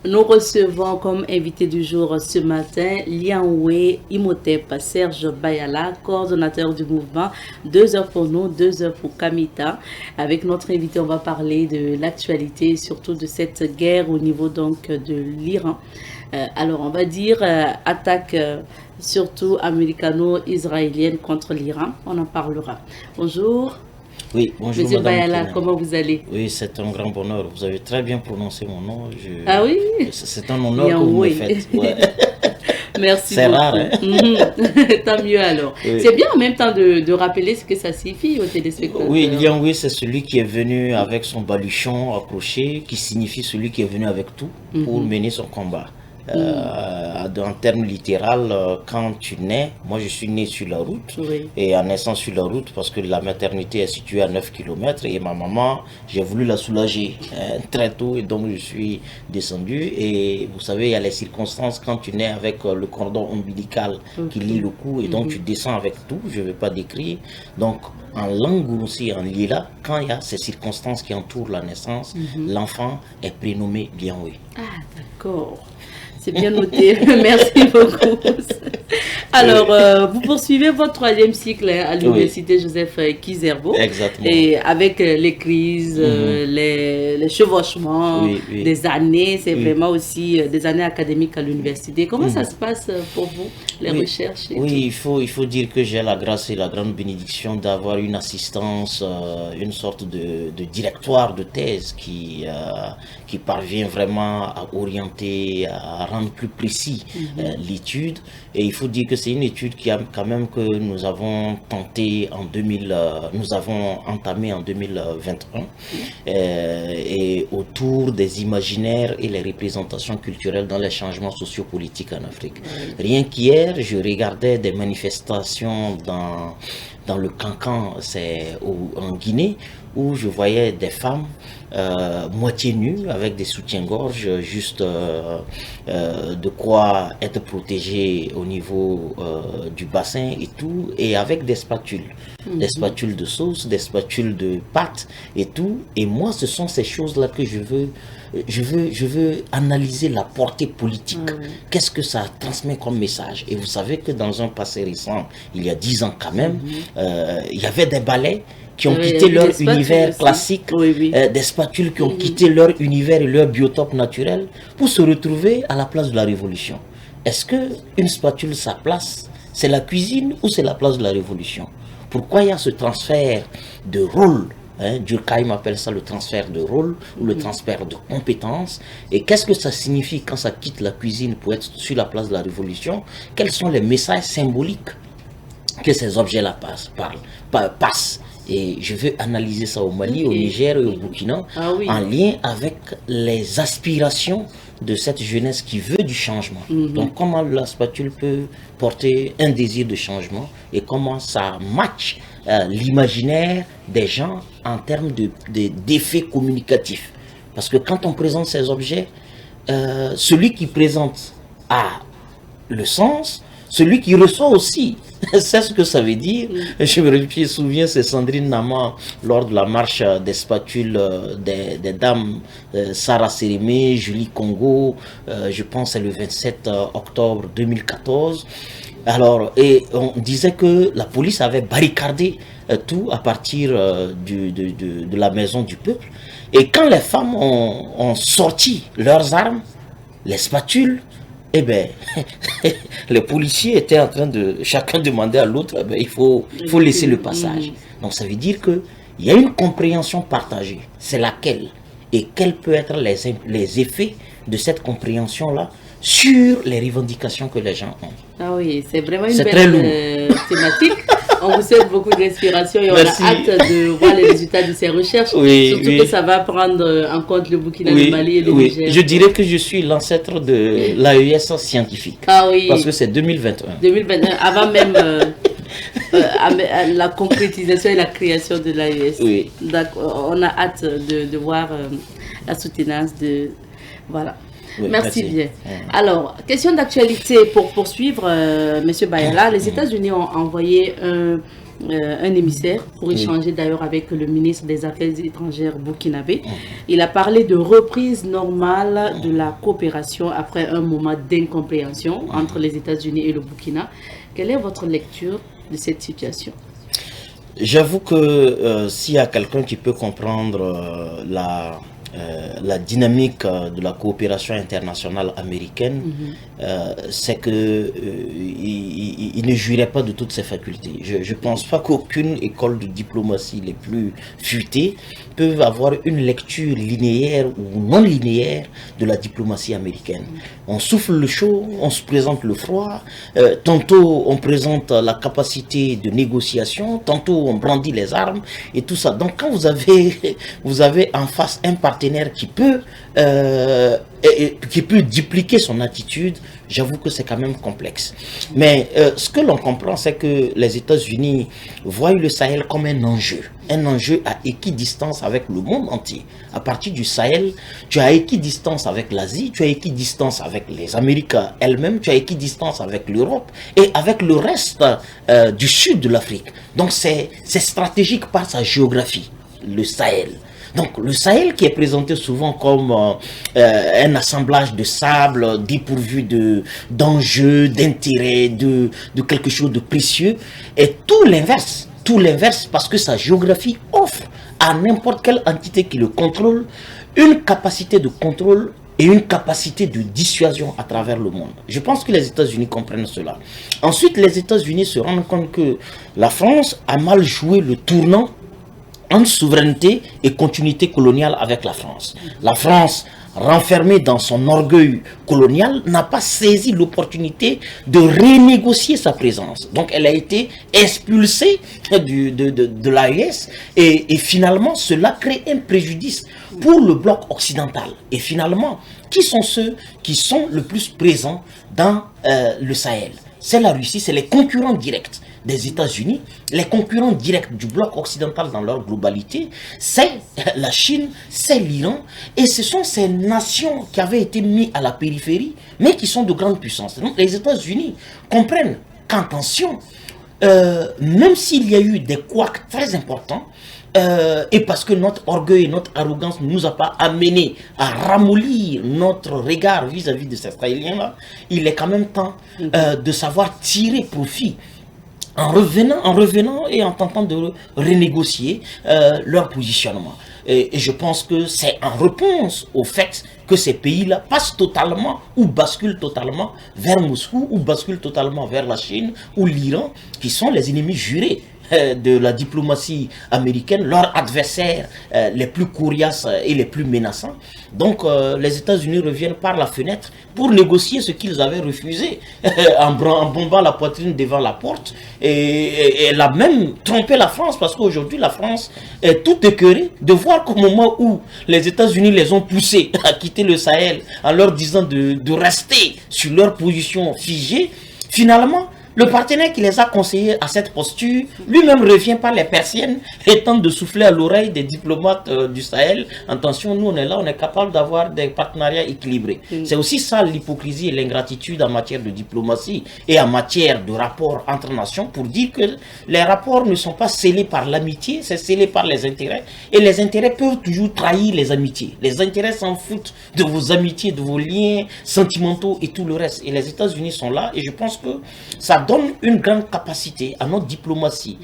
Nous recevons comme invité du jour ce matin Lianwe Imhotep Serge Bayala, coordonnateur du mouvement 2 heures pour nous, 2 heures pour Kamita. Avec notre invité, on va parler de l'actualité, surtout de cette guerre au niveau donc de l'Iran. Alors on va dire attaque surtout américano-israélienne contre l'Iran. On en parlera. Bonjour. Oui, bonjour Monsieur Madame Bayala, Kenen. comment vous allez? Oui, c'est un grand bonheur. Vous avez très bien prononcé mon nom. Ah oui? C'est un honneur que vous me faites. Ouais. Merci C'est beaucoup. rare, hein? Tant mieux alors. Oui. C'est bien en même temps de rappeler ce que ça signifie aux téléspectateurs. Oui, Lianwe, c'est celui qui est venu avec son baluchon accroché, qui signifie celui qui est venu avec tout pour mener son combat. En termes littéral, quand tu nais, moi je suis né sur la route, Oui. et en naissant sur la route, parce que la maternité est située à 9 km, et ma maman, j'ai voulu la soulager très tôt, et donc je suis descendu. Et vous savez, il y a les circonstances quand tu nais avec le cordon ombilical qui lie le cou, et donc tu descends avec tout, je ne vais pas décrire. Donc en langue aussi, en lila, quand il y a ces circonstances qui entourent la naissance, l'enfant est prénommé Lianwe. Ah, d'accord. C'est bien noté. Merci beaucoup. Alors, vous poursuivez votre troisième cycle à l'université Joseph Kizerbo. Exactement. Et avec les crises, les chevauchements des années, c'est vraiment aussi des années académiques à l'université. Comment ça se passe pour vous, les recherches et tout? Il faut dire que j'ai la grâce et la grande bénédiction d'avoir une assistance, une sorte de directoire de thèse qui parvient vraiment à orienter, à rendre plus précis l'étude. Et il faut dire que c'est une étude qui a quand même que nous avons tenté en 2000, nous avons entamé en 2021 et autour des imaginaires et les représentations culturelles dans les changements sociopolitiques en Afrique. Rien qu'hier, je regardais des manifestations dans le Cancan, c'est en Guinée, où je voyais des femmes moitié nues avec des soutiens-gorge, juste de quoi être protégées au niveau du bassin et tout, et avec des spatules de sauce, des spatules de pâtes et tout. Et moi, ce sont ces choses-là que je veux analyser la portée politique. Qu'est-ce que ça transmet comme message? Et vous savez que dans un passé récent, il y a 10 ans quand même, il y avait des ballets qui ont quitté leur univers classique, des spatules qui ont quitté leur univers et leur biotope naturel pour se retrouver à la place de la révolution. Est-ce que une spatule, sa place, c'est la cuisine ou c'est la place de la révolution? Pourquoi il y a ce transfert de rôle? Durkheim appelle ça le transfert de rôle ou le transfert de compétences. Et qu'est-ce que ça signifie quand ça quitte la cuisine pour être sur la place de la révolution? Quels sont les messages symboliques que ces objets-là passent? Et je veux analyser ça au Mali, au Niger et au Burkina, en lien avec les aspirations de cette jeunesse qui veut du changement. Donc comment la spatule peut porter un désir de changement et comment ça match l'imaginaire des gens en termes d'effets communicatifs. Parce que quand on présente ces objets, celui qui présente a le sens, celui qui reçoit aussi, c'est ce que ça veut dire. Je me souviens, c'est Sandrine Nama, lors de la marche des spatules des dames, Sarah Sérimé, Julie Congo, je pense c'est le 27 octobre 2014. Alors, et on disait que la police avait barricadé tout à partir de la maison du peuple. Et quand les femmes ont sorti leurs armes, les spatules, eh bien, les policiers étaient en train de chacun demander à l'autre, eh bien, il faut laisser le passage. Donc ça veut dire qu'il y a une compréhension partagée. C'est laquelle? Et quels peuvent être les effets de cette compréhension-là sur les revendications que les gens ont? Ah oui, c'est vraiment une belle thématique. On vous souhaite beaucoup d'inspiration et on a hâte de voir les résultats de ces recherches. Surtout que ça va prendre en compte le Burkina, le Mali et le Niger. Je dirais que je suis l'ancêtre de l'AES scientifique. Ah oui. Parce que c'est 2021. 2021, avant même la concrétisation et la création de l'AES. Oui. On a hâte de voir la soutenance de... Voilà. Oui, merci bien. Alors, question d'actualité pour poursuivre, Monsieur Bayala. Les États-Unis ont envoyé un émissaire pour échanger d'ailleurs avec le ministre des Affaires étrangères burkinabé. Il a parlé de reprise normale de la coopération après un moment d'incompréhension entre les États-Unis et le Burkina. Quelle est votre lecture de cette situation? J'avoue que s'il y a quelqu'un qui peut comprendre la dynamique de la coopération internationale américaine, c'est que il ne jouirait pas de toutes ses facultés. Je ne pense pas qu'aucune école de diplomatie les plus futées peuvent avoir une lecture linéaire ou non linéaire de la diplomatie américaine. On souffle le chaud, on se présente le froid, tantôt on présente la capacité de négociation, tantôt on brandit les armes et tout ça. Donc quand vous avez en face un partenaire qui peut dupliquer son attitude, j'avoue que c'est quand même complexe. Mais ce que l'on comprend, c'est que les États-Unis voient le Sahel comme un enjeu à équidistance avec le monde entier. À partir du Sahel, tu as équidistance avec l'Asie, tu as équidistance avec les Amériques elles-mêmes, tu as équidistance avec l'Europe et avec le reste du sud de l'Afrique. Donc c'est stratégique par sa géographie, le Sahel. Donc le Sahel qui est présenté souvent comme un assemblage de sable dépourvu d'enjeux, d'intérêts, de quelque chose de précieux, est tout l'inverse parce que sa géographie offre à n'importe quelle entité qui le contrôle une capacité de contrôle et une capacité de dissuasion à travers le monde. Je pense que les États-Unis comprennent cela. Ensuite, les États-Unis se rendent compte que la France a mal joué le tournant entre souveraineté et continuité coloniale avec la France. La France, renfermée dans son orgueil colonial, n'a pas saisi l'opportunité de renégocier sa présence. Donc elle a été expulsée de l'AES et finalement cela crée un préjudice pour le bloc occidental. Et finalement, qui sont ceux qui sont le plus présents dans le Sahel? C'est la Russie, c'est les concurrents directs des États-Unis, les concurrents directs du bloc occidental dans leur globalité, c'est la Chine, c'est l'Iran, et ce sont ces nations qui avaient été mises à la périphérie, mais qui sont de grandes puissances. Donc les États-Unis comprennent qu'en tension, même s'il y a eu des couacs très importants, et parce que notre orgueil et notre arrogance ne nous a pas amené à ramollir notre regard vis-à-vis de ces Sahéliens-là, il est quand même temps de savoir tirer profit en revenant et en tentant de renégocier leur positionnement. Et je pense que c'est en réponse au fait que ces pays-là passent totalement ou basculent totalement vers Moscou ou basculent totalement vers la Chine ou l'Iran, qui sont les ennemis jurés de la diplomatie américaine, leurs adversaires les plus coriaces et les plus menaçants. Donc les États-Unis reviennent par la fenêtre pour négocier ce qu'ils avaient refusé en bombant la poitrine devant la porte, et elle a même trompé la France, parce qu'aujourd'hui la France est tout écœurée de voir qu'au moment où les États-Unis les ont poussés à quitter le Sahel en leur disant de rester sur leur position figée, finalement le partenaire qui les a conseillés à cette posture, lui-même revient par les persiennes et tente de souffler à l'oreille des diplomates du Sahel. Attention, nous on est là, on est capable d'avoir des partenariats équilibrés. C'est aussi ça l'hypocrisie et l'ingratitude en matière de diplomatie et en matière de rapports entre nations, pour dire que les rapports ne sont pas scellés par l'amitié, c'est scellé par les intérêts. Et les intérêts peuvent toujours trahir les amitiés. Les intérêts s'en foutent de vos amitiés, de vos liens sentimentaux et tout le reste. Et les États-Unis sont là, et je pense que ça donne une grande capacité à notre diplomatie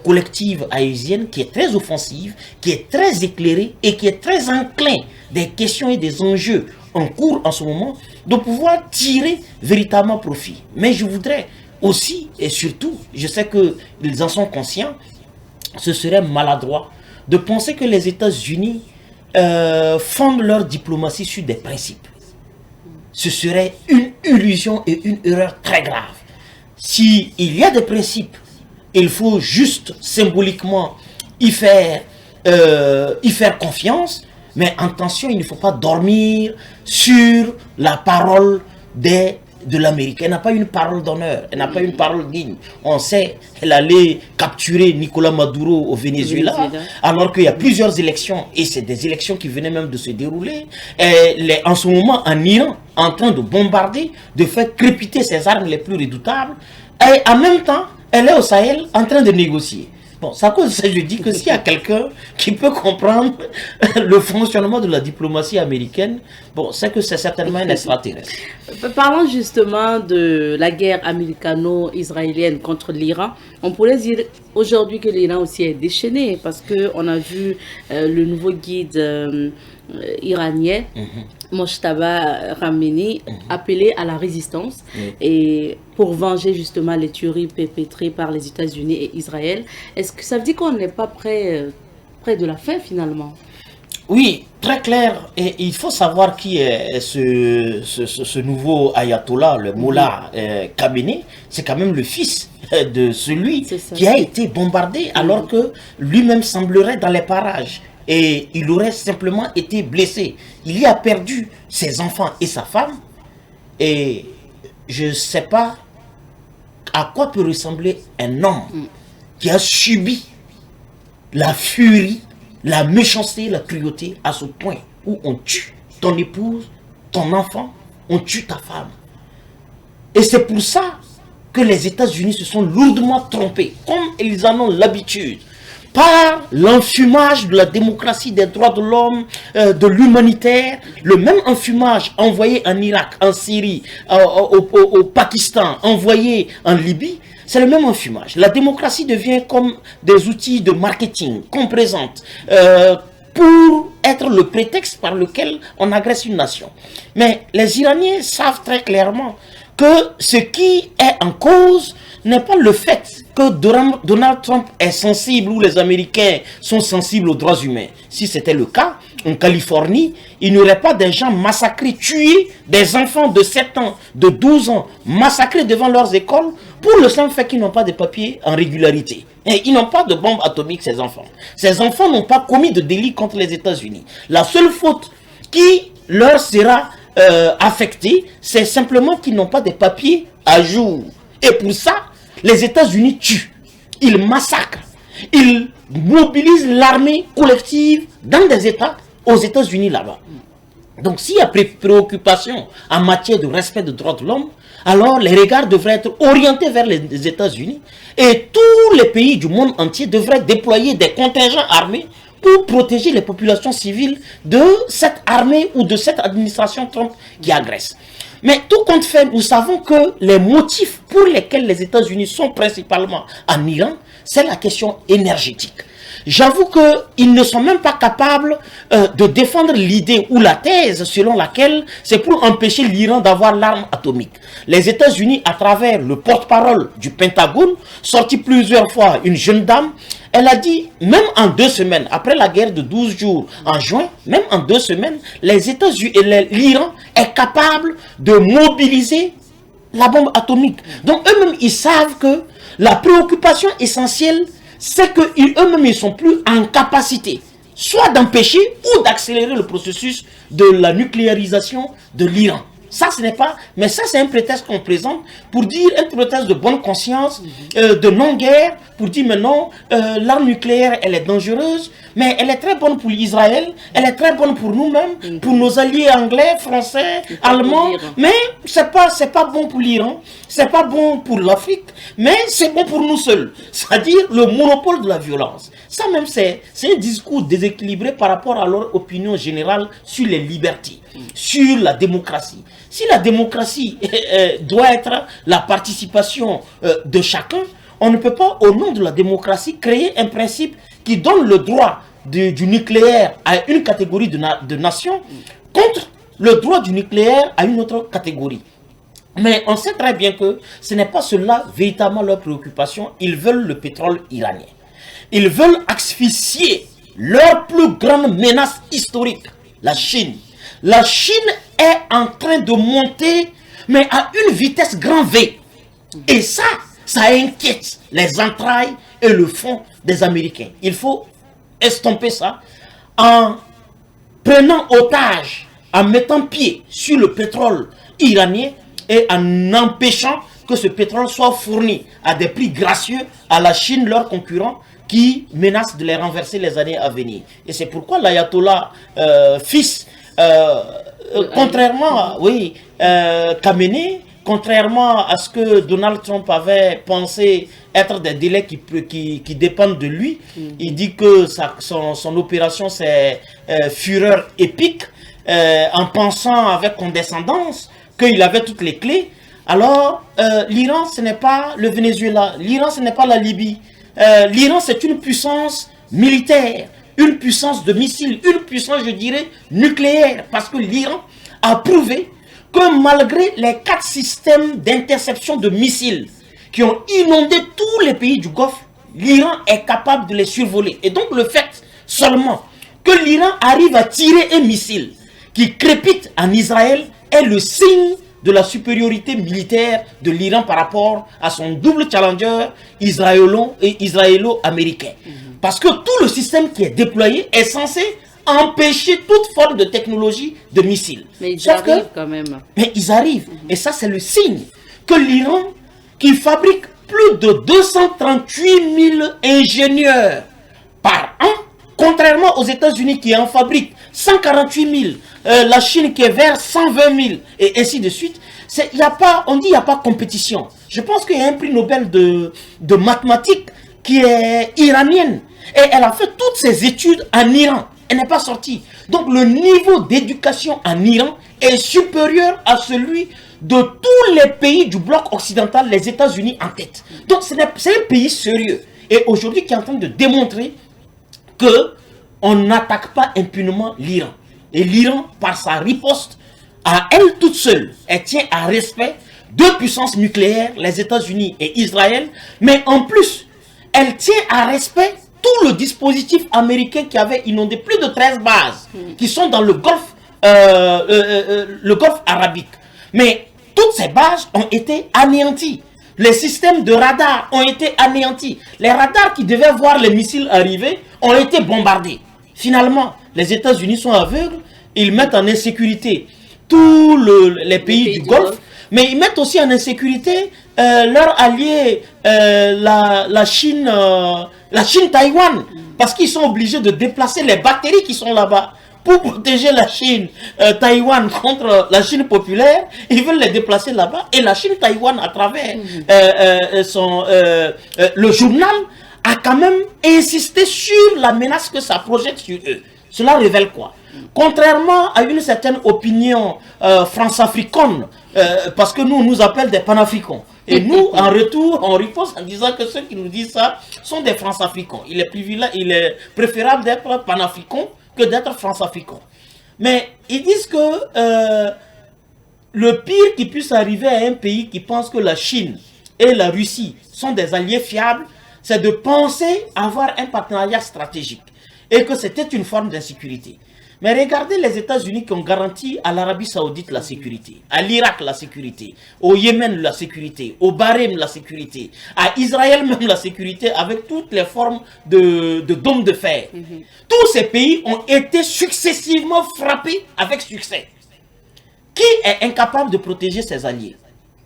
collective haïtienne, qui est très offensive, qui est très éclairée et qui est très enclin des questions et des enjeux en cours en ce moment, de pouvoir tirer véritablement profit. Mais je voudrais aussi et surtout, je sais qu'ils en sont conscients, ce serait maladroit de penser que les États-Unis fondent leur diplomatie sur des principes. Ce serait une illusion et une erreur très grave. S'il y a des principes, il faut juste symboliquement y faire confiance, mais attention, il ne faut pas dormir sur la parole de l'Amérique. Elle n'a pas une parole d'honneur, elle n'a pas une parole digne. On sait qu'elle allait capturer Nicolas Maduro au Venezuela, alors qu'il y a plusieurs élections, et c'est des élections qui venaient même de se dérouler. Elle est en ce moment en Iran, en train de bombarder, de faire crépiter ses armes les plus redoutables, et en même temps, elle est au Sahel en train de négocier. Bon, c'est à cause de ça que je dis que s'il y a quelqu'un qui peut comprendre le fonctionnement de la diplomatie américaine, bon, c'est que c'est certainement un extraterrestre. Parlons justement de la guerre américano-israélienne contre l'Iran. On pourrait dire aujourd'hui que l'Iran aussi est déchaîné parce qu'on a vu le nouveau guide iranien, Mojtaba Khamenei, appeler à la résistance et pour venger justement les tueries perpétrées par les États-Unis et Israël. Est-ce que ça veut dire qu'on n'est pas près de la fin finalement? Oui, très clair. Et il faut savoir qui est ce nouveau ayatollah, le Mullah Khamenei. C'est quand même le fils de celui qui a été bombardé alors que lui-même semblerait dans les parages. Et il aurait simplement été blessé. Il y a perdu ses enfants et sa femme. Et je ne sais pas à quoi peut ressembler un homme qui a subi la furie, la méchanceté, la cruauté à ce point où on tue ton épouse, ton enfant, on tue ta femme. Et c'est pour ça que les États-Unis se sont lourdement trompés, comme ils en ont l'habitude, par l'enfumage de la démocratie, des droits de l'homme, de l'humanitaire, le même enfumage envoyé en Irak, en Syrie, au Pakistan, envoyé en Libye, c'est le même enfumage. La démocratie devient comme des outils de marketing qu'on présente pour être le prétexte par lequel on agresse une nation. Mais les Iraniens savent très clairement que ce qui est en cause n'est pas le fait que Donald Trump est sensible ou les Américains sont sensibles aux droits humains. Si c'était le cas, en Californie, il n'y aurait pas des gens massacrés, tués, des enfants de 7 ans, de 12 ans, massacrés devant leurs écoles pour le simple fait qu'ils n'ont pas de papiers en régularité. Et ils n'ont pas de bombes atomiques, ces enfants. Ces enfants n'ont pas commis de délit contre les États-Unis. La seule faute qui leur sera affectée, c'est simplement qu'ils n'ont pas de papiers à jour. Et pour ça, les États-Unis tuent, ils massacrent, ils mobilisent l'armée collective dans des États, aux États-Unis là-bas. Donc s'il y a préoccupation en matière de respect des droits de l'homme, alors les regards devraient être orientés vers les États-Unis et tous les pays du monde entier devraient déployer des contingents armés pour protéger les populations civiles de cette armée ou de cette administration Trump qui agresse. Mais tout compte fait, nous savons que les motifs pour lesquels les États-Unis sont principalement en Iran, c'est la question énergétique. J'avoue qu'ils ne sont même pas capables de défendre l'idée ou la thèse selon laquelle c'est pour empêcher l'Iran d'avoir l'arme atomique. Les États-Unis, à travers le porte-parole du Pentagone, sorti plusieurs fois une jeune dame, elle a dit, même en 2 semaines, après la guerre de 12 jours en juin, même en 2 semaines, les États-Unis et l'Iran est capable de mobiliser la bombe atomique. Donc eux-mêmes, ils savent que la préoccupation essentielle, c'est qu'eux-mêmes, ils ne sont plus en capacité, soit d'empêcher ou d'accélérer le processus de la nucléarisation de l'Iran. Ça, ce n'est pas... Mais ça, c'est un prétexte qu'on présente pour dire, un prétexte de bonne conscience, de non-guerre, pour dire, mais non, l'arme nucléaire, elle est dangereuse, mais elle est très bonne pour Israël, elle est très bonne pour nous-mêmes, pour nos alliés anglais, français, allemands, mais c'est pas bon pour l'Iran, c'est pas bon pour l'Afrique, mais c'est bon pour nous seuls. C'est-à-dire le monopole de la violence. Ça même, c'est un discours déséquilibré par rapport à leur opinion générale sur les libertés, sur la démocratie. Si la démocratie doit être la participation de chacun, on ne peut pas, au nom de la démocratie, créer un principe qui donne le droit du nucléaire à une catégorie de nations contre le droit du nucléaire à une autre catégorie. Mais on sait très bien que ce n'est pas cela véritablement leur préoccupation. Ils veulent le pétrole iranien. Ils veulent asphyxier leur plus grande menace historique, la Chine. La Chine est en train de monter, mais à une vitesse grand V. Et ça inquiète les entrailles et le fond des Américains. Il faut estomper ça en prenant otage, en mettant pied sur le pétrole iranien et en empêchant que ce pétrole soit fourni à des prix gracieux à la Chine, leur concurrent, qui menace de les renverser les années à venir. Et c'est pourquoi l'ayatollah fils, contrairement à Khamenei, contrairement à ce que Donald Trump avait pensé être des délais qui dépendent de lui, il dit que son opération c'est fureur épique, en pensant avec condescendance qu'il avait toutes les clés. Alors, l'Iran, ce n'est pas le Venezuela, l'Iran, ce n'est pas la Libye. L'Iran, c'est une puissance militaire, une puissance de missiles, une puissance, je dirais, nucléaire, parce que l'Iran a prouvé que malgré les 4 systèmes d'interception de missiles qui ont inondé tous les pays du Golfe, l'Iran est capable de les survoler. Et donc le fait seulement que l'Iran arrive à tirer un missile qui crépite en Israël est le signe de la supériorité militaire de l'Iran par rapport à son double challenger israélo-américain. Parce que tout le système qui est déployé est censé empêcher toute forme de technologie de missiles. Mais ils arrivent quand même. Mais ils arrivent. Et ça, c'est le signe que l'Iran, qui fabrique plus de 238 000 ingénieurs par an, contrairement aux États-Unis qui en fabriquent 148 000, la Chine qui est vers 120 000, et ainsi de suite, on dit qu'il n'y a pas compétition. Je pense qu'il y a un prix Nobel de mathématiques qui est iranienne. Et elle a fait toutes ses études en Iran. Elle n'est pas sortie. Donc le niveau d'éducation en Iran est supérieur à celui de tous les pays du bloc occidental, les États-Unis en tête. Donc c'est un pays sérieux. Et aujourd'hui qui est en train de démontrer que on n'attaque pas impunément l'Iran. Et l'Iran, par sa riposte, à elle toute seule, elle tient à respect 2 puissances nucléaires, les États-Unis et Israël, mais en plus, elle tient à respect tout le dispositif américain qui avait inondé plus de 13 bases qui sont dans le Golfe arabique. Mais toutes ces bases ont été anéanties. Les systèmes de radar ont été anéantis. Les radars qui devaient voir les missiles arriver ont été bombardés. Finalement, les États-Unis sont aveugles. Ils mettent en insécurité tous les pays du Golfe, mais ils mettent aussi en insécurité leur allié, la Chine-Taïwan, parce qu'ils sont obligés de déplacer les batteries qui sont là-bas. Pour protéger la Chine, Taïwan contre la Chine populaire, ils veulent les déplacer là-bas. Et la Chine-Taïwan, à travers le journal, a quand même insisté sur la menace que ça projette sur eux. Cela révèle quoi? Contrairement à une certaine opinion france-africaine, parce que nous appellent des panafricains. Et nous, en retour, on riposte en disant que ceux qui nous disent ça sont des France-africains. Il est préférable d'être panafricain que d'être France-africain. Mais ils disent que le pire qui puisse arriver à un pays qui pense que la Chine et la Russie sont des alliés fiables, c'est de penser avoir un partenariat stratégique et que c'était une forme d'insécurité. Mais regardez les États-Unis qui ont garanti à l'Arabie Saoudite la sécurité, à l'Irak la sécurité, au Yémen la sécurité, au Bahreïn la sécurité, à Israël même la sécurité avec toutes les formes de dômes de fer. Tous ces pays ont été successivement frappés avec succès. Qui est incapable de protéger ses alliés?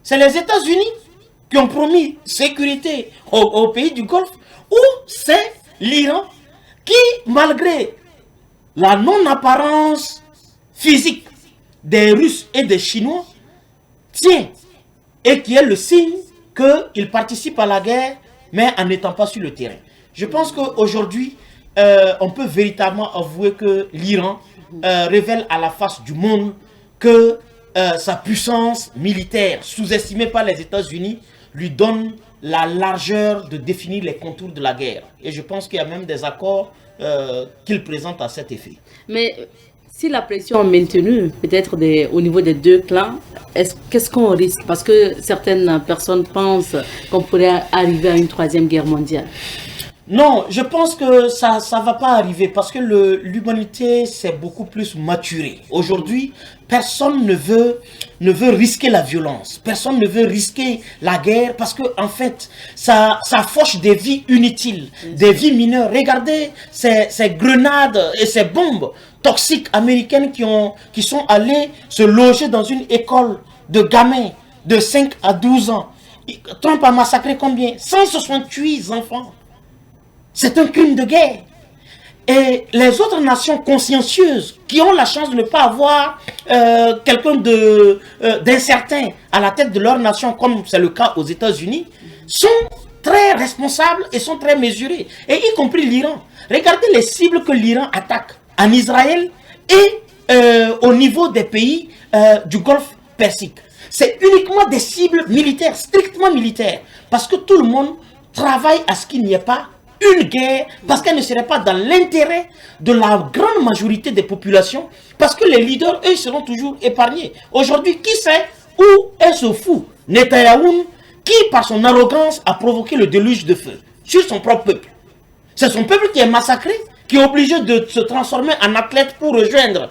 C'est les États-Unis qui ont promis sécurité aux pays du Golfe, ou c'est l'Iran qui, malgré la non-apparence physique des Russes et des Chinois, tient, et qui est le signe qu'ils participent à la guerre, mais en n'étant pas sur le terrain. Je pense qu'aujourd'hui, on peut véritablement avouer que l'Iran révèle à la face du monde que sa puissance militaire, sous-estimée par les États-Unis, lui donne la largeur de définir les contours de la guerre. Et je pense qu'il y a même des accords qu'il présente à cet effet. Mais si la pression est maintenue, peut-être au niveau des deux clans, qu'est-ce qu'on risque? Parce que certaines personnes pensent qu'on pourrait arriver à une 3e guerre mondiale. Non, je pense que ça ne va pas arriver parce que l'humanité s'est beaucoup plus maturée. Aujourd'hui, personne ne veut risquer la violence. Personne ne veut risquer la guerre parce que en fait, ça fauche des vies inutiles, des vies mineures. Regardez ces grenades et ces bombes toxiques américaines qui sont allées se loger dans une école de gamins de 5 à 12 ans. Trump a massacré combien? 168 enfants. C'est un crime de guerre. Et les autres nations consciencieuses qui ont la chance de ne pas avoir quelqu'un d'incertain à la tête de leur nation, comme c'est le cas aux États-Unis, sont très responsables et sont très mesurés, et y compris l'Iran. Regardez les cibles que l'Iran attaque en Israël et au niveau des pays du Golfe Persique. C'est uniquement des cibles militaires, strictement militaires, parce que tout le monde travaille à ce qu'il n'y ait pas une guerre, parce qu'elle ne serait pas dans l'intérêt de la grande majorité des populations, parce que les leaders, eux, seront toujours épargnés. Aujourd'hui, qui sait où est ce fou Netanyahou, qui, par son arrogance, a provoqué le déluge de feu sur son propre peuple. C'est son peuple qui est massacré, qui est obligé de se transformer en athlète pour rejoindre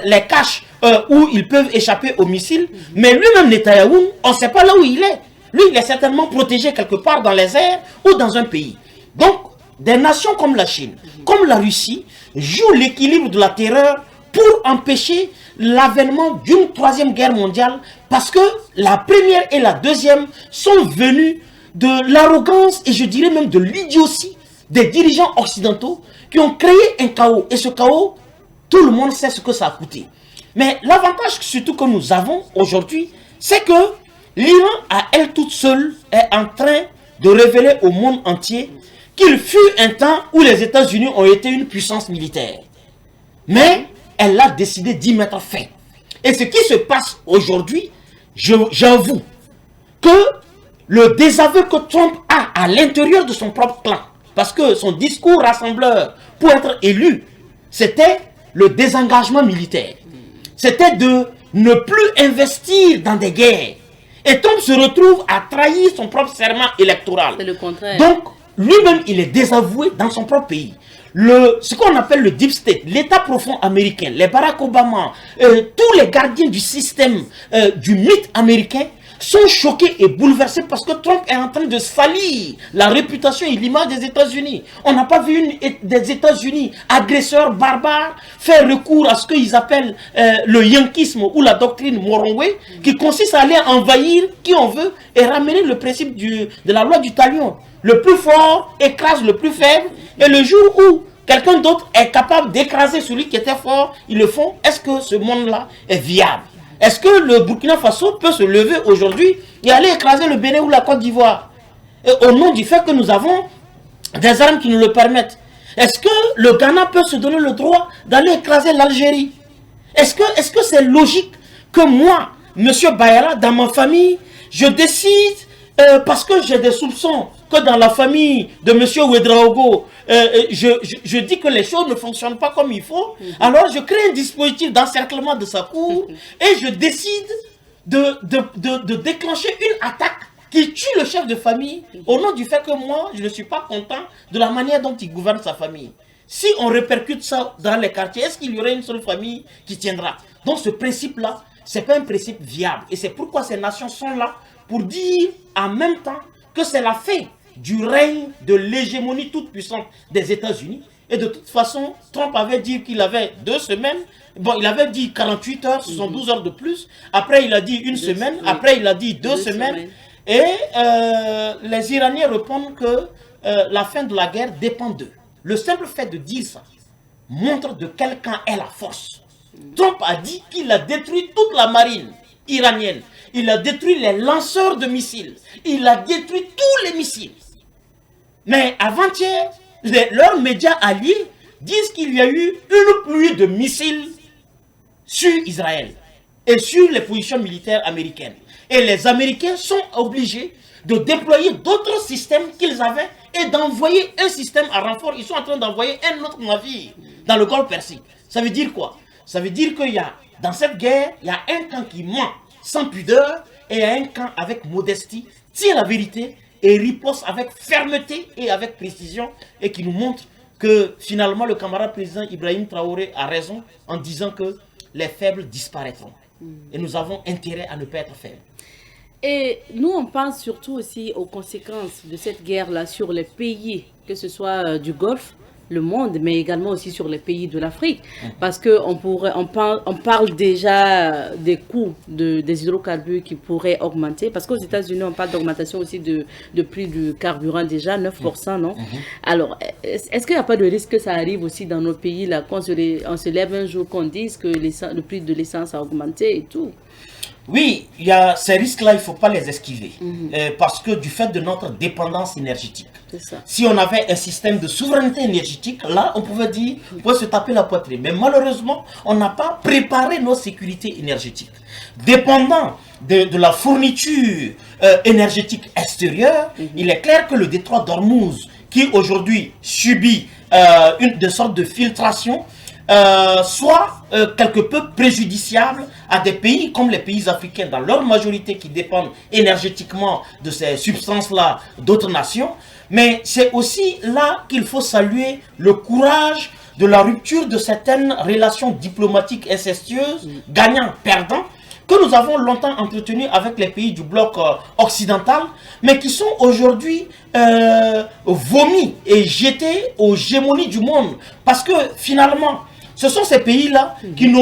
les caches où ils peuvent échapper aux missiles. Mais lui-même, Netanyahou, on ne sait pas là où il est. Lui, il est certainement protégé quelque part dans les airs ou dans un pays. Donc, des nations comme la Chine, comme la Russie, jouent l'équilibre de la terreur pour empêcher l'avènement d'une troisième guerre mondiale, parce que la première et la deuxième sont venues de l'arrogance et je dirais même de l'idiotie des dirigeants occidentaux qui ont créé un chaos. Et ce chaos, tout le monde sait ce que ça a coûté. Mais l'avantage surtout que nous avons aujourd'hui, c'est que l'Iran, à elle toute seule, est en train de révéler au monde entier qu'il fut un temps où les États-Unis ont été une puissance militaire. Mais elle a décidé d'y mettre fin. Et ce qui se passe aujourd'hui, j'avoue que le désaveu que Trump a à l'intérieur de son propre clan, parce que son discours rassembleur pour être élu, c'était le désengagement militaire. C'était de ne plus investir dans des guerres. Et Trump se retrouve à trahir son propre serment électoral. C'est le contraire. Donc, lui-même, il est désavoué dans son propre pays. Ce qu'on appelle le Deep State, l'État profond américain, les Barack Obama, tous les gardiens du système, du mythe américain, sont choqués et bouleversés parce que Trump est en train de salir la réputation et l'image des États-Unis. On n'a pas vu des États-Unis agresseurs barbares faire recours à ce qu'ils appellent le yankisme ou la doctrine Moronwe, qui consiste à aller envahir qui on veut et ramener le principe de la loi du talion. Le plus fort écrase le plus faible, et le jour où quelqu'un d'autre est capable d'écraser celui qui était fort, ils le font. Est-ce que ce monde-là est viable? Est-ce que le Burkina Faso peut se lever aujourd'hui et aller écraser le Bénin ou la Côte d'Ivoire, au nom du fait que nous avons des armes qui nous le permettent? Est-ce que le Ghana peut se donner le droit d'aller écraser l'Algérie? Est-ce que c'est logique que moi, M. Bayala, dans ma famille, je décide, parce que j'ai des soupçons que dans la famille de M. Ouedraogo, je dis que les choses ne fonctionnent pas comme il faut, alors je crée un dispositif d'encerclement de sa cour et je décide de déclencher une attaque qui tue le chef de famille au nom du fait que moi, je ne suis pas content de la manière dont il gouverne sa famille. Si on répercute ça dans les quartiers, est-ce qu'il y aurait une seule famille qui tiendra? Donc ce principe-là, ce n'est pas un principe viable. Et c'est pourquoi ces nations sont là pour dire en même temps que c'est la fin du règne de l'hégémonie toute puissante des États-Unis. Et de toute façon, Trump avait dit qu'il avait 2 semaines. Bon, il avait dit 48 heures, ce sont 12 heures de plus. Après, il a dit une semaine. Après, il a dit 2 semaines. Et les Iraniens répondent que la fin de la guerre dépend d'eux. Le simple fait de dire ça montre de quel camp est la force. Trump a dit qu'il a détruit toute la marine iranienne. Il a détruit les lanceurs de missiles. Il a détruit tous les missiles. Mais avant-hier, leurs médias alliés disent qu'il y a eu une pluie de missiles sur Israël et sur les positions militaires américaines. Et les Américains sont obligés de déployer d'autres systèmes qu'ils avaient et d'envoyer un système à renfort. Ils sont en train d'envoyer un autre navire dans le Golfe Persique. Ça veut dire quoi? Ça veut dire qu'il y a, dans cette guerre, il y a un camp qui ment sans pudeur et il y a un camp avec modestie, tire la vérité et riposte avec fermeté et avec précision, et qui nous montre que finalement le camarade président Ibrahim Traoré a raison en disant que les faibles disparaîtront. Et nous avons intérêt à ne pas être faibles. Et nous, on pense surtout aussi aux conséquences de cette guerre-là sur les pays, que ce soit du Golfe, le monde, mais également aussi sur les pays de l'Afrique. Parce qu'on on parle déjà des coûts des hydrocarbures qui pourraient augmenter. Parce qu'aux États-Unis, on parle d'augmentation aussi de prix du carburant déjà, 9%, non? Alors, est-ce qu'il n'y a pas de risque que ça arrive aussi dans nos pays, là, qu'on on se lève un jour, qu'on dise que le prix de l'essence a augmenté et tout? Oui, il y a ces risques-là, il ne faut pas les esquiver. Parce que du fait de notre dépendance énergétique, si on avait un système de souveraineté énergétique, là, on pouvait dire, on pouvait se taper la poitrine. Mais malheureusement, on n'a pas préparé nos sécurités énergétiques. Dépendant de la fourniture énergétique extérieure, il est clair que le détroit d'Ormuz, qui aujourd'hui subit une sorte de filtration, soit quelque peu préjudiciable à des pays comme les pays africains, dans leur majorité qui dépendent énergétiquement de ces substances-là d'autres nations. Mais c'est aussi là qu'il faut saluer le courage de la rupture de certaines relations diplomatiques incestueuses, gagnant-perdant, que nous avons longtemps entretenues avec les pays du bloc occidental, mais qui sont aujourd'hui vomis et jetés aux gémonies du monde. Parce que finalement, ce sont ces pays-là qui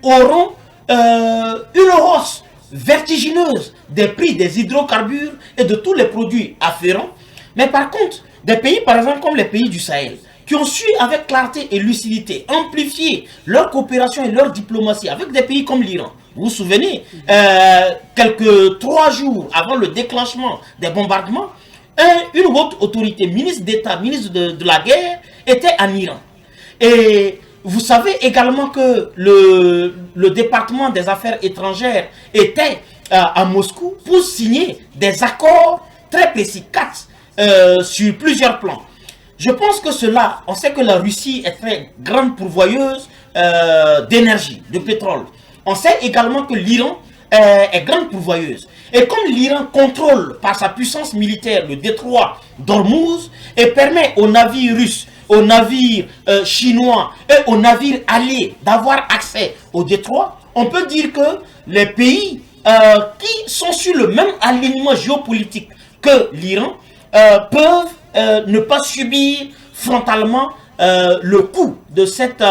auront une hausse vertigineuse des prix des hydrocarbures et de tous les produits afférents. Mais par contre, des pays par exemple comme les pays du Sahel, qui ont su avec clarté et lucidité amplifier leur coopération et leur diplomatie avec des pays comme l'Iran. Vous vous souvenez, quelques 3 jours avant le déclenchement des bombardements, une haute autorité, ministre d'État, ministre de la guerre, était en Iran. Et vous savez également que le département des affaires étrangères était à Moscou pour signer des accords très précis, 4 sur plusieurs plans. Je pense que cela, on sait que la Russie est très grande pourvoyeuse d'énergie, de pétrole. On sait également que l'Iran est grande pourvoyeuse. Et comme l'Iran contrôle par sa puissance militaire le détroit d'Ormuz et permet aux navires russes, aux navires chinois et aux navires alliés d'avoir accès au détroit, on peut dire que les pays qui sont sur le même alignement géopolitique que l'Iran peuvent ne pas subir frontalement le coût de cette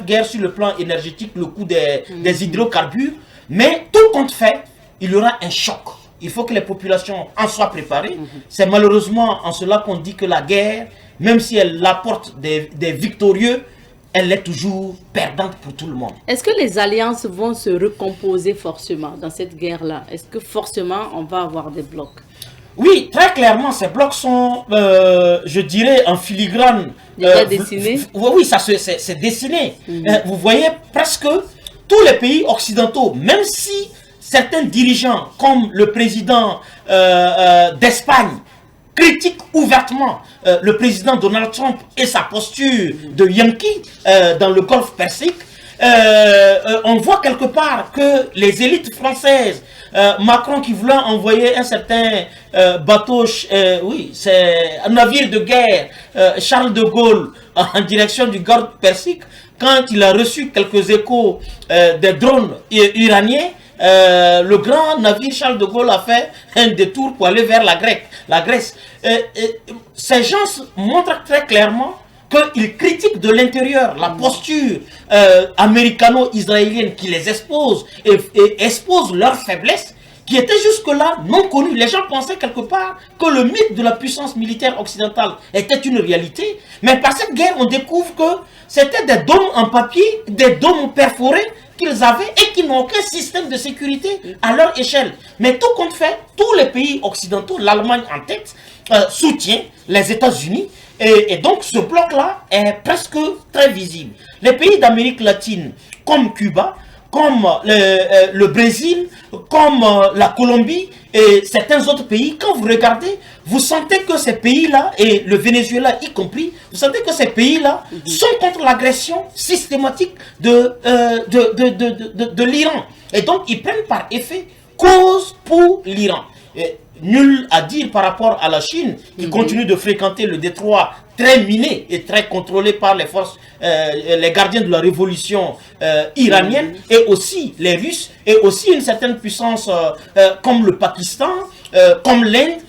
guerre sur le plan énergétique, le coût des hydrocarbures. Mais tout compte fait, il y aura un choc. Il faut que les populations en soient préparées. C'est malheureusement en cela qu'on dit que la guerre, même si elle apporte des victorieux, elle est toujours perdante pour tout le monde. Est-ce que les alliances vont se recomposer forcément dans cette guerre-là? Est-ce que forcément on va avoir des blocs? Oui, très clairement, ces blocs sont, je dirais, en filigrane. Déjà dessinés? Oui, ça c'est dessiné. Vous voyez presque tous les pays occidentaux, même si certains dirigeants, comme le président d'Espagne, critiquent ouvertement le président Donald Trump et sa posture de Yankee dans le Golfe Persique, on voit quelque part que les élites françaises, Macron qui voulait envoyer un certain bateau, oui, c'est un navire de guerre, Charles de Gaulle, en direction du Golfe Persique, quand il a reçu quelques échos des drones iraniens, le grand navire Charles de Gaulle a fait un détour pour aller vers la Grèce. Ces gens montrent très clairement qu'ils critiquent de l'intérieur la posture américano-israélienne qui les expose et expose leurs faiblesses, qui étaient jusque-là non connues. Les gens pensaient quelque part que le mythe de la puissance militaire occidentale était une réalité, mais par cette guerre, on découvre que c'était des dômes en papier, des dômes perforés qu'ils avaient et qui n'ont aucun système de sécurité à leur échelle. Mais tout compte fait, tous les pays occidentaux, l'Allemagne en tête, soutiennent les États-Unis. Et donc ce bloc-là est presque très visible. Les pays d'Amérique latine, comme Cuba, comme le Brésil, comme la Colombie et certains autres pays, quand vous regardez, vous sentez que ces pays-là, et le Venezuela y compris, vous sentez que ces pays-là sont contre l'agression systématique de l'Iran. Et donc ils prennent par effet cause pour l'Iran. Nul à dire par rapport à la Chine, qui continue de fréquenter le détroit très miné et très contrôlé par les forces, les gardiens de la révolution iranienne, et aussi les Russes, et aussi une certaine puissance comme le Pakistan, comme l'Inde,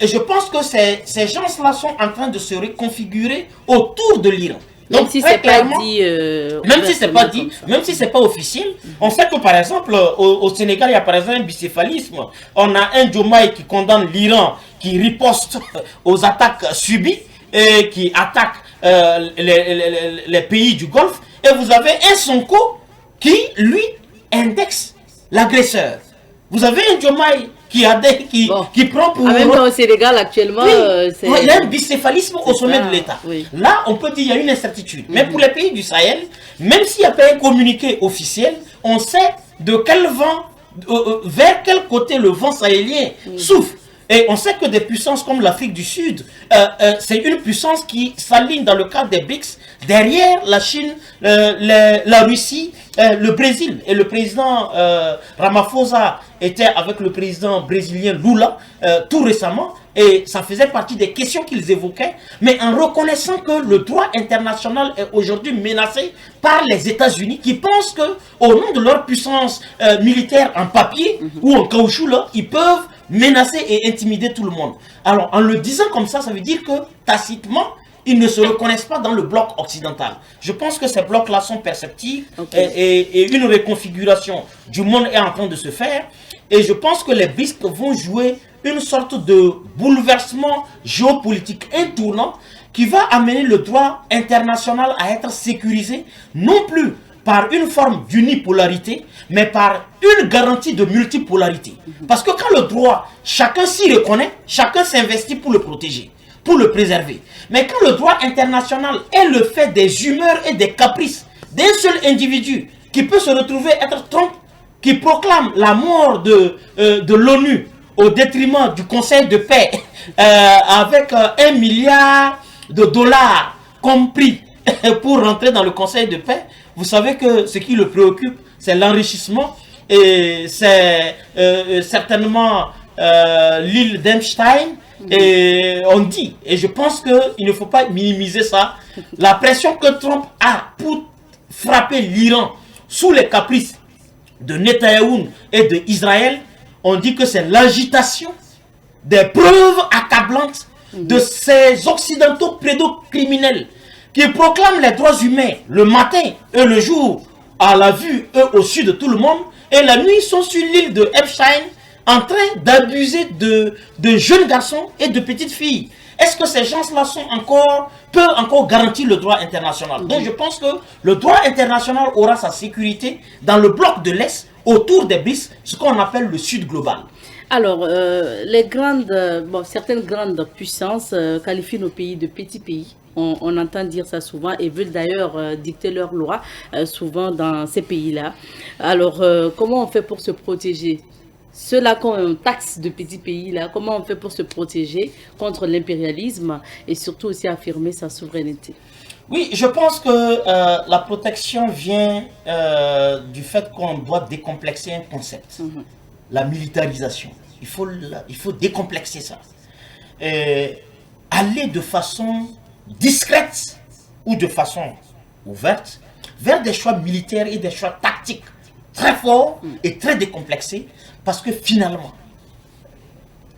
je pense que ces gens-là sont en train de se reconfigurer autour de l'Iran. Même si c'est pas dit, même si c'est pas dit, même si c'est pas officiel, on sait que par exemple au Sénégal il y a par exemple un bicéphalisme. On a un Diomaye qui condamne l'Iran, qui riposte aux attaques subies et qui attaque les pays du Golfe. Et vous avez un Sonko qui lui indexe l'agresseur. Vous avez un Diomaye qui prend pour... Même au Sénégal actuellement, il y a un bicéphalisme au sommet de l'État. Oui. Là, on peut dire qu'il y a une incertitude. Mais pour les pays du Sahel, même s'il n'y a pas un communiqué officiel, on sait de quel vent, vers quel côté le vent sahélien souffle. Et on sait que des puissances comme l'Afrique du Sud, c'est une puissance qui s'aligne dans le cadre des BRICS, derrière la Chine, la Russie, le Brésil. Et le président Ramaphosa était avec le président brésilien Lula tout récemment. Et ça faisait partie des questions qu'ils évoquaient. Mais en reconnaissant que le droit international est aujourd'hui menacé par les États-Unis qui pensent qu'au nom de leur puissance militaire en papier ou en caoutchouc, là, ils peuvent menacer et intimider tout le monde. Alors, en le disant comme ça, ça veut dire que, tacitement, ils ne se reconnaissent pas dans le bloc occidental. Je pense que ces blocs-là sont perceptibles et une reconfiguration du monde est en train de se faire. Et je pense que les BRICS vont jouer une sorte de bouleversement géopolitique, un tournant qui va amener le droit international à être sécurisé, non plus par une forme d'unipolarité, mais par une garantie de multipolarité. Parce que quand le droit, chacun s'y reconnaît, chacun s'investit pour le protéger, pour le préserver. Mais quand le droit international est le fait des humeurs et des caprices d'un seul individu qui peut se retrouver être Trump, qui proclame la mort de l'ONU au détriment du Conseil de paix, avec 1 milliard de dollars compris pour rentrer dans le Conseil de paix, vous savez que ce qui le préoccupe, c'est l'enrichissement et c'est certainement l'île d'Epstein. Et on dit, et je pense qu'il ne faut pas minimiser ça, la pression que Trump a pour frapper l'Iran sous les caprices de Netanyahou et d'Israël, on dit que c'est l'agitation des preuves accablantes de ces occidentaux pédocriminels qui proclament les droits humains le matin et le jour à la vue et au su de tout le monde, et la nuit ils sont sur l'île de Epstein en train d'abuser de jeunes garçons et de petites filles. Est-ce que ces gens-là peuvent encore garantir le droit international? Donc je pense que le droit international aura sa sécurité dans le bloc de l'Est, autour des BRICS, ce qu'on appelle le Sud global. Alors, certaines grandes puissances qualifient nos pays de petits pays. On entend dire ça souvent et veulent d'ailleurs dicter leurs lois souvent dans ces pays-là. Alors, comment on fait pour se protéger? Ceux-là qu'on taxe de petits pays-là, comment on fait pour se protéger contre l'impérialisme et surtout aussi affirmer sa souveraineté? Oui, je pense que la protection vient du fait qu'on doit décomplexer un concept. La militarisation. Il faut décomplexer ça. Aller de façon discrète ou de façon ouverte vers des choix militaires et des choix tactiques très forts et très décomplexés, parce que finalement,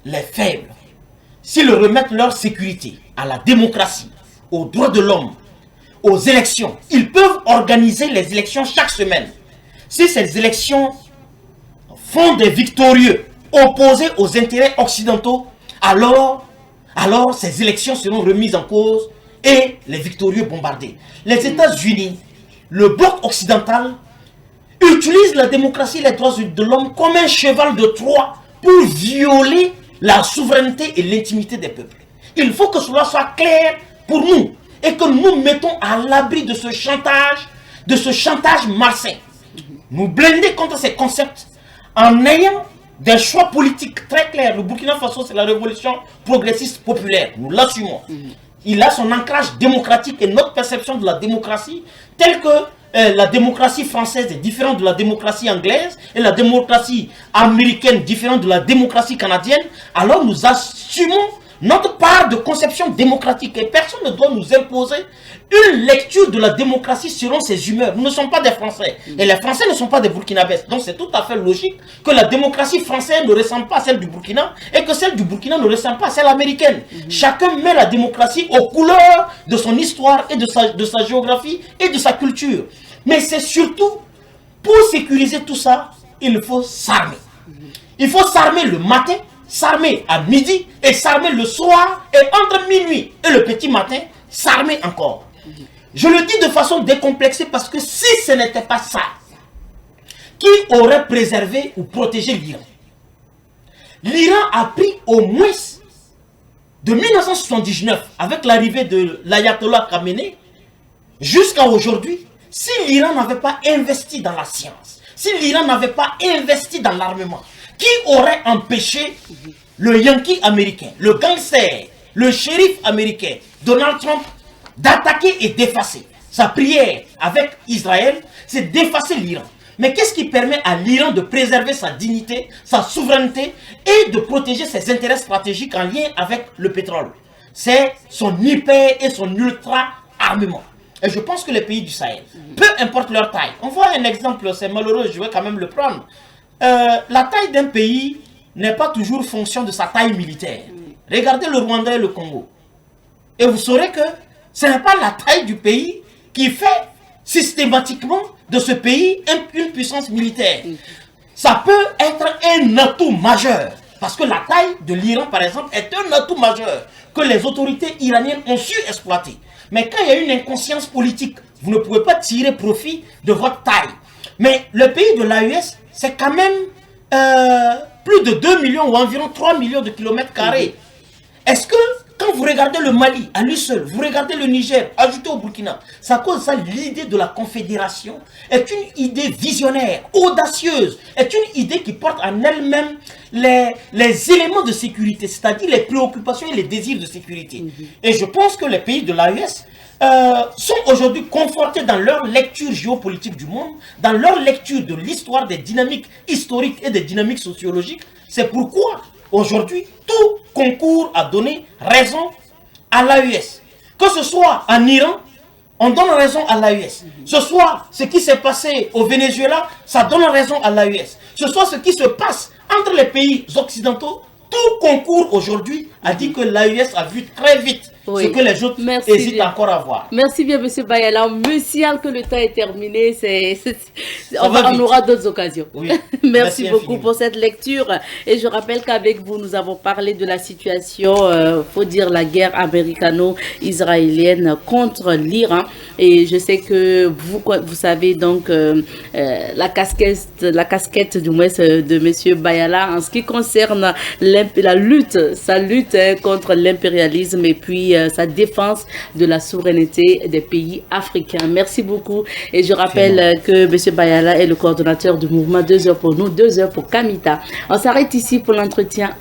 les faibles, s'ils remettent leur sécurité à la démocratie, aux droits de l'homme, aux élections, ils peuvent organiser les élections chaque semaine. Si ces élections font des victorieux opposés aux intérêts occidentaux, alors ces élections seront remises en cause et les victorieux bombardés. Les États-Unis, le bloc occidental, utilisent la démocratie et les droits de l'homme comme un cheval de Troie pour violer la souveraineté et l'intimité des peuples. Il faut que cela soit clair pour nous et que nous mettons à l'abri de ce chantage malsain. Nous blinder contre ces concepts en ayant des choix politiques très clairs. Le Burkina Faso, c'est la révolution progressiste populaire. Nous l'assumons. Il a son ancrage démocratique et notre perception de la démocratie, telle que la démocratie française est différente de la démocratie anglaise et la démocratie américaine différente de la démocratie canadienne. Alors nous assumons notre part de conception démocratique. Et personne ne doit nous imposer une lecture de la démocratie selon ses humeurs. Nous ne sommes pas des Français. Et les Français ne sont pas des Burkinabés. Donc c'est tout à fait logique que la démocratie française ne ressemble pas à celle du Burkina et que celle du Burkina ne ressemble pas à celle américaine. Chacun met la démocratie aux couleurs de son histoire et de sa géographie et de sa culture. Mais c'est surtout, pour sécuriser tout ça, il faut s'armer. Il faut s'armer le matin, s'armer à midi et s'armer le soir et entre minuit et le petit matin, s'armer encore. Je le dis de façon décomplexée parce que si ce n'était pas ça, qui aurait préservé ou protégé l'Iran? L'Iran a pris au moins de 1979, avec l'arrivée de l'ayatollah Khamenei, jusqu'à aujourd'hui, si l'Iran n'avait pas investi dans la science, si l'Iran n'avait pas investi dans l'armement, qui aurait empêché le Yankee américain, le gangster, le shérif américain, Donald Trump, d'attaquer et d'effacer? Sa prière avec Israël, c'est d'effacer l'Iran. Mais qu'est-ce qui permet à l'Iran de préserver sa dignité, sa souveraineté et de protéger ses intérêts stratégiques en lien avec le pétrole? C'est son hyper et son ultra armement. Et je pense que les pays du Sahel, peu importe leur taille, on voit un exemple, c'est malheureux, je vais quand même le prendre. La taille d'un pays n'est pas toujours fonction de sa taille militaire. Regardez le Rwanda et le Congo. Et vous saurez que ce n'est pas la taille du pays qui fait systématiquement de ce pays une puissance militaire. Ça peut être un atout majeur. Parce que la taille de l'Iran, par exemple, est un atout majeur que les autorités iraniennes ont su exploiter. Mais quand il y a une inconscience politique, vous ne pouvez pas tirer profit de votre taille. Mais le pays de l'AES, c'est quand même plus de 2 millions ou environ 3 millions de kilomètres carrés. Est-ce que quand vous regardez le Mali à lui seul, vous regardez le Niger, ajouté au Burkina, ça cause ça l'idée de la confédération est une idée visionnaire, audacieuse, est une idée qui porte en elle-même les éléments de sécurité, c'est-à-dire les préoccupations et les désirs de sécurité. Et je pense que les pays de l'AES sont aujourd'hui confortés dans leur lecture géopolitique du monde, dans leur lecture de l'histoire des dynamiques historiques et des dynamiques sociologiques. C'est pourquoi aujourd'hui, tout concourt à donner raison à l'AES. Que ce soit en Iran, on donne raison à l'AES. Ce soit ce qui s'est passé au Venezuela, ça donne raison à l'AES. Ce soit ce qui se passe entre les pays occidentaux, tout concourt aujourd'hui à dire que l'AES a vu très vite ce que les autres hésitent encore à voir. Merci bien, M. Bayala. Monsieur, que le temps est terminé, on aura d'autres occasions. Oui. Merci beaucoup pour cette lecture. Et je rappelle qu'avec vous, nous avons parlé de la situation, faut dire la guerre américano-israélienne contre l'Iran. Et je sais que vous savez donc la casquette du moins de M. Bayala en ce qui concerne sa lutte contre l'impérialisme et puis sa défense de la souveraineté des pays africains. Merci beaucoup. Et je rappelle que M. Bayala est le coordonnateur du mouvement 2 heures pour nous, 2 heures pour Kamita. On s'arrête ici pour l'entretien.